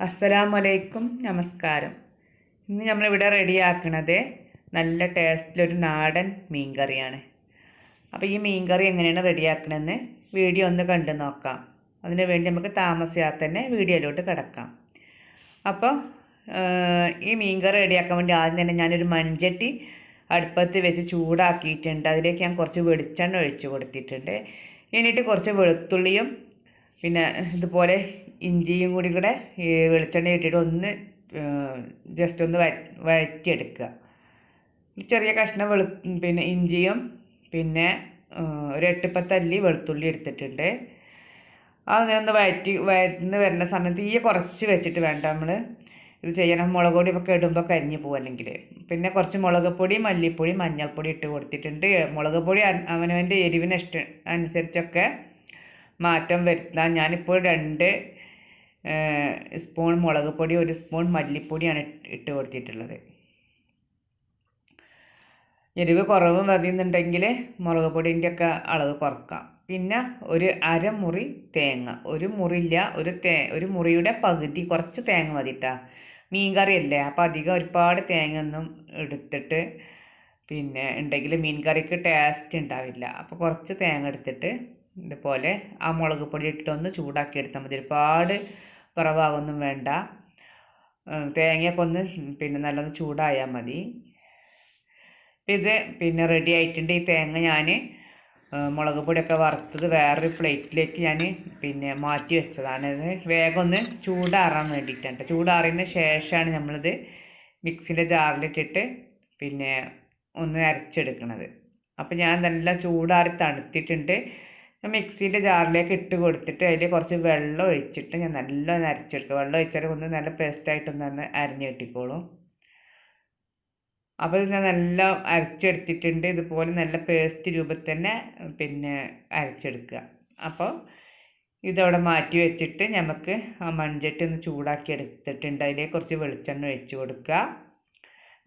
അസ്സലാമലൈക്കും, നമസ്കാരം. ഇന്ന് നമ്മളിവിടെ റെഡിയാക്കുന്നത് നല്ല ടേസ്റ്റിലൊരു നാടൻ മീൻ കറിയാണ്. അപ്പോൾ ഈ മീൻ കറി എങ്ങനെയാണ് റെഡിയാക്കണമെന്ന് വീഡിയോ ഒന്ന് കണ്ടു നോക്കാം. അതിനു വേണ്ടി നമുക്ക് താമസിയാതെ തന്നെ വീഡിയോയിലോട്ട് കിടക്കാം. അപ്പോൾ ഈ മീൻ കറി റെഡിയാക്കാൻ വേണ്ടി ആദ്യം തന്നെ ഞാനൊരു മൺചട്ടി അടുപ്പത്ത് വെച്ച് ചൂടാക്കിയിട്ടുണ്ട്. അതിലേക്ക് ഞാൻ കുറച്ച് വെളിച്ചെണ്ണ ഒഴിച്ച് കൊടുത്തിട്ടുണ്ട്. എന്നിട്ട് കുറച്ച് വെളുത്തുള്ളിയും പിന്നെ ഇതുപോലെ ഇഞ്ചിയും കൂടെ ഈ വെളിച്ചെണ്ണ ഇട്ടിട്ട് ഒന്ന് ജസ്റ്റ് ഒന്ന് വഴറ്റിയെടുക്കുക. ചെറിയ കഷ്ണം പിന്നെ ഇഞ്ചിയും പിന്നെ ഒരു 8-10 അല്ലി വെളുത്തുള്ളി എടുത്തിട്ടുണ്ട്. അതിനൊന്ന് വഴന്ന് വരുന്ന സമയത്ത് ഈ കുറച്ച് വെച്ചിട്ട് വേണ്ട നമ്മൾ ഇത് ചെയ്യണം. മുളക് പൊടി ഒക്കെ ഇടുമ്പോൾ കരിഞ്ഞ് പോകുമല്ലെങ്കിൽ. പിന്നെ കുറച്ച് മുളക് പൊടി, മല്ലിപ്പൊടി, മഞ്ഞൾപ്പൊടി ഇട്ട് കൊടുത്തിട്ടുണ്ട്. മുളക് പൊടി അവനവൻ്റെ എരിവിന് അനുസരിച്ചൊക്കെ മാറ്റം വരുത്താം. ഞാനിപ്പോൾ 2 സ്പൂൺ മുളക് പൊടി, 1 സ്പൂൺ മല്ലിപ്പൊടിയാണ് ഇട്ട് കൊടുത്തിട്ടുള്ളത്. എരിവ് കുറവ് മതിയെന്നുണ്ടെങ്കിൽ മുളക് പൊടിൻ്റെ ഒക്കെ അളവ് കുറക്കാം. പിന്നെ ഒരു അരമുറി തേങ്ങ, ഒരു മുറിയില്ല, ഒരു മുറിയുടെ പകുതി, കുറച്ച് തേങ്ങ മതിട്ടാ. മീൻ കറിയല്ലേ, അപ്പോൾ അധികം ഒരുപാട് തേങ്ങ ഒന്നും എടുത്തിട്ട് പിന്നെ ഉണ്ടെങ്കിൽ മീൻ കറിക്ക് ടേസ്റ്റ് ഉണ്ടാവില്ല. അപ്പോൾ കുറച്ച് തേങ്ങ എടുത്തിട്ട് ഇതുപോലെ ആ മുളക് പൊടി ഇട്ടിട്ടൊന്ന് ചൂടാക്കി എടുത്താൽ മതി. ഒരുപാട് കുറവാകൊന്നും വേണ്ട. തേങ്ങയൊക്കെ ഒന്ന് പിന്നെ നല്ലൊന്ന് ചൂടായാൽ മതി. ഇത് പിന്നെ റെഡി ആയിട്ടുണ്ട്. ഈ തേങ്ങ ഞാൻ മുളക് പൊടിയൊക്കെ വറുത്തത് വേറൊരു പ്ലേറ്റിലേക്ക് ഞാൻ പിന്നെ മാറ്റി വെച്ചതാണ്. ഇത് വേഗം ഒന്ന് ചൂടാറാൻ വേണ്ടിയിട്ടാണ്. ചൂടാറിയതിന് ശേഷമാണ് നമ്മളിത് മിക്സിൻ്റെ ജാറിലിട്ടിട്ട് പിന്നെ ഒന്ന് അരച്ചെടുക്കണത്. അപ്പോൾ ഞാൻ നല്ല ചൂടാറി തണുത്തിട്ടുണ്ട്. ഞാൻ മിക്സിൻ്റെ ജാറിലേക്ക് ഇട്ട് കൊടുത്തിട്ട് അതിൽ കുറച്ച് വെള്ളം ഒഴിച്ചിട്ട് ഞാൻ നല്ലോണം അരച്ചെടുക്കുക. വെള്ളം ഒഴിച്ചാൽ ഒന്ന് നല്ല പേസ്റ്റായിട്ടൊന്ന് അരിഞ്ഞ് കിട്ടിക്കോളും. അപ്പോൾ ഞാൻ നല്ല അരച്ചെടുത്തിട്ടുണ്ട്. ഇതുപോലെ നല്ല പേസ്റ്റ് രൂപത്തിൽ തന്നെ പിന്നെ അരച്ചെടുക്കുക. അപ്പോൾ ഇതവിടെ മാറ്റി വെച്ചിട്ട് നമുക്ക് ആ മൺചട്ടി ഒന്ന് ചൂടാക്കി എടുത്തിട്ടുണ്ട്. അതിലേക്ക് കുറച്ച് വെളിച്ചെണ്ണ ഒഴിച്ച് കൊടുക്കുക.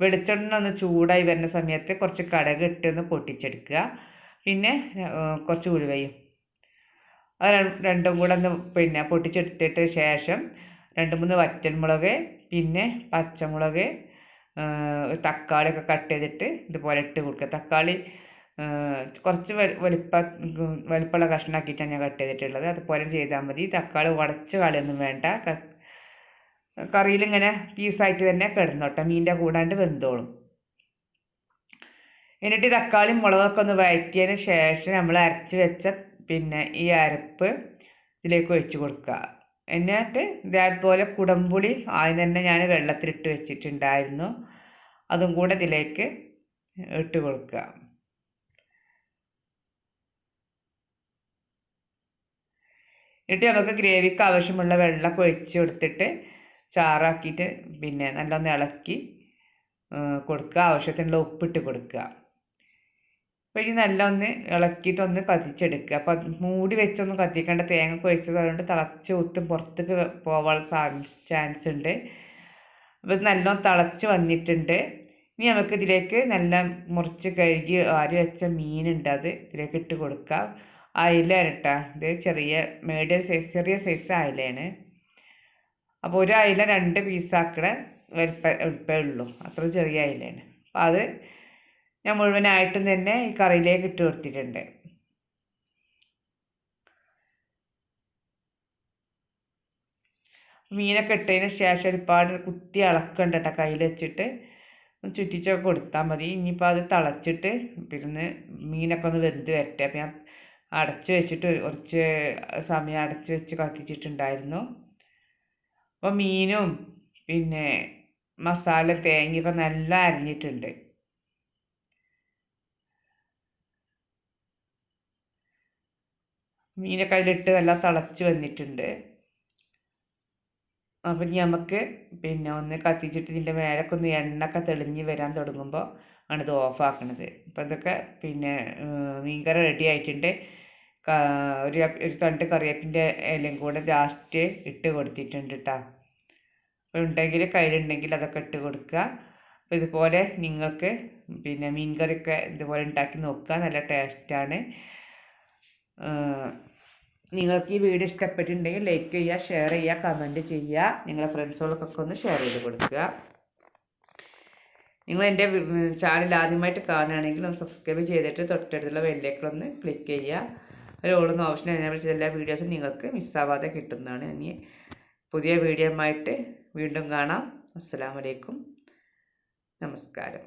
വെളിച്ചെണ്ണ ഒന്ന് ചൂടായി വരുന്ന സമയത്ത് കുറച്ച് കടുക് ഇട്ടൊന്ന് പൊട്ടിച്ചെടുക്കുക. പിന്നെ കുറച്ച് ഉലുവയും അത് രണ്ടും കൂടെ ഒന്ന് പിന്നെ പൊട്ടിച്ചെടുത്തിട്ട് ശേഷം 2-3 വറ്റൽമുളക്, പിന്നെ പച്ചമുളക്, തക്കാളിയൊക്കെ കട്ട് ചെയ്തിട്ട് ഇതുപോലെ ഇട്ട് കൊടുക്കുക. തക്കാളി കുറച്ച് വലിപ്പമുള്ള കഷ്ണമാക്കിയിട്ടാണ് ഞാൻ കട്ട് ചെയ്തിട്ടുള്ളത്. അതുപോലെ ചെയ്താൽ മതി. തക്കാളി ഉടച്ച് കളയൊന്നും വേണ്ട. കറിയിലിങ്ങനെ പീസായിട്ട് തന്നെ കിടന്നോട്ടെ, മീനിൻ്റെ കൂടാണ്ട് വെന്തോളും. എന്നിട്ട് തക്കാളി മുളകൊക്കെ ഒന്ന് വഴറ്റിയതിന് ശേഷം നമ്മൾ അരച്ച് വെച്ച പിന്നെ ഈ അരപ്പ് ഇതിലേക്ക് ഒഴിച്ച് കൊടുക്കുക. എന്നിട്ട് ഇതേപോലെ കുടംപുളി ആദ്യം തന്നെ ഞാൻ വെള്ളത്തിലിട്ട് വെച്ചിട്ടുണ്ടായിരുന്നു. അതും കൂടെ ഇതിലേക്ക് ഇട്ട് കൊടുക്കുക. എന്നിട്ട് നമുക്ക് ഗ്രേവിക്ക് ആവശ്യമുള്ള വെള്ളം ഒഴിച്ച് കൊടുത്തിട്ട് ചാറാക്കിയിട്ട് പിന്നെ നല്ലൊന്ന് ഇളക്കി കൊടുക്കുക. ആവശ്യത്തിനുള്ള ഉപ്പിട്ട് കൊടുക്കുക. അപ്പോൾ ഇനി നല്ല ഒന്ന് ഇളക്കിയിട്ടൊന്ന് കത്തിച്ചെടുക്കുക. അപ്പോൾ മൂടി വെച്ചൊന്നും കത്തിക്കേണ്ട. തേങ്ങ കുഴച്ചത് അതുകൊണ്ട് തിളച്ച് ഒത്തും പുറത്തേക്ക് പോകാനുള്ള ചാൻസ് ഉണ്ട്. അപ്പോൾ ഇത് നല്ലോണം തിളച്ച് വന്നിട്ടുണ്ട്. ഇനി നമുക്ക് ഇതിലേക്ക് നല്ല മുറിച്ച് കഴുകി ആരി വെച്ച മീനുണ്ട്, അത് ഇതിലേക്ക് ഇട്ട് കൊടുക്കുക. അയിലയാണ് കേട്ടോ. ഇത് മീഡിയം സൈസ്, ചെറിയ സൈസ് അയിലയാണ്. അപ്പോൾ ഒരു അയില 2 പീസാക്കണ വലിപ്പമേ ഉള്ളൂ. അത്ര ചെറിയ അയിലയാണ്. അപ്പോൾ അത് ഞാൻ മുഴുവനായിട്ടും തന്നെ ഈ കറിയിലേക്ക് ഇട്ട് കൊടുത്തിട്ടുണ്ട്. മീനൊക്കെ ഇട്ടതിന് ശേഷം ഒരുപാട് കുത്തി ഇളക്കണ്ട കേട്ടോ. കയ്യിൽ വെച്ചിട്ട് ചുറ്റിച്ചൊക്കെ കൊടുത്താൽ മതി. ഇനിയിപ്പോൾ അത് തിളച്ചിട്ട് പിന്നെ മീനൊക്കെ ഒന്ന് വെന്ത് വരട്ടെ. അപ്പം ഞാൻ അടച്ച് വെച്ചിട്ട് കുറച്ച് സമയം അടച്ച് വെച്ച് കത്തിച്ചിട്ടുണ്ടായിരുന്നു. അപ്പോൾ മീനും പിന്നെ മസാല തേങ്ങയൊക്കെ നല്ല അരിഞ്ഞിട്ടുണ്ട്. മീനൊക്കെ അതിലിട്ട് നല്ല തിളച്ച് വന്നിട്ടുണ്ട്. അപ്പം നമുക്ക് പിന്നെ ഒന്ന് കത്തിച്ചിട്ട് ഇതിൻ്റെ മേലൊക്കെ ഒന്ന് എണ്ണയൊക്കെ തെളിഞ്ഞ് വരാൻ തുടങ്ങുമ്പോൾ ആണ് ഇത് ഓഫാക്കണത്. അപ്പോൾ ഇതൊക്കെ പിന്നെ മീൻകറി റെഡി ആയിട്ടുണ്ട്. ഒരു തണ്ട് കറിവേപ്പിൻ്റെ ഇലയും കൂടെ ലാസ്റ്റ് ഇട്ട് കൊടുത്തിട്ടുണ്ട് കേട്ടോ. അപ്പോൾ ഉണ്ടെങ്കിൽ കയ്യിലുണ്ടെങ്കിൽ അതൊക്കെ ഇട്ട് കൊടുക്കുക. അപ്പോൾ ഇതുപോലെ നിങ്ങൾക്ക് പിന്നെ മീൻ കറിയൊക്കെ ഇതുപോലെ ഉണ്ടാക്കി നോക്കുക. നല്ല ടേസ്റ്റാണ്. നിങ്ങൾക്ക് ഈ വീഡിയോ ഇഷ്ടപ്പെട്ടിട്ടുണ്ടെങ്കിൽ ലൈക്ക് ചെയ്യുക, ഷെയർ ചെയ്യുക, കമൻറ്റ് ചെയ്യുക. നിങ്ങളുടെ ഫ്രണ്ട്സുകൾക്കൊക്കെ ഒന്ന് ഷെയർ ചെയ്ത് കൊടുക്കുക. നിങ്ങൾ എൻ്റെ ചാനൽ ആദ്യമായിട്ട് കാണുകയാണെങ്കിൽ ഒന്ന് സബ്സ്ക്രൈബ് ചെയ്തിട്ട് തൊട്ടടുത്തുള്ള ബെല്ലേക്കൊന്ന് ക്ലിക്ക് ചെയ്യുക. ഒരു ഓളുന്ന ഓപ്ഷൻ എനേബിൾ ചെയ്ത എല്ലാ വീഡിയോസും നിങ്ങൾക്ക് മിസ്സാവാതെ കിട്ടുന്നതാണ്. ഇനി പുതിയ വീഡിയോയുമായിട്ട് വീണ്ടും കാണാം. അസ്സലാമു അലൈക്കും. നമസ്കാരം.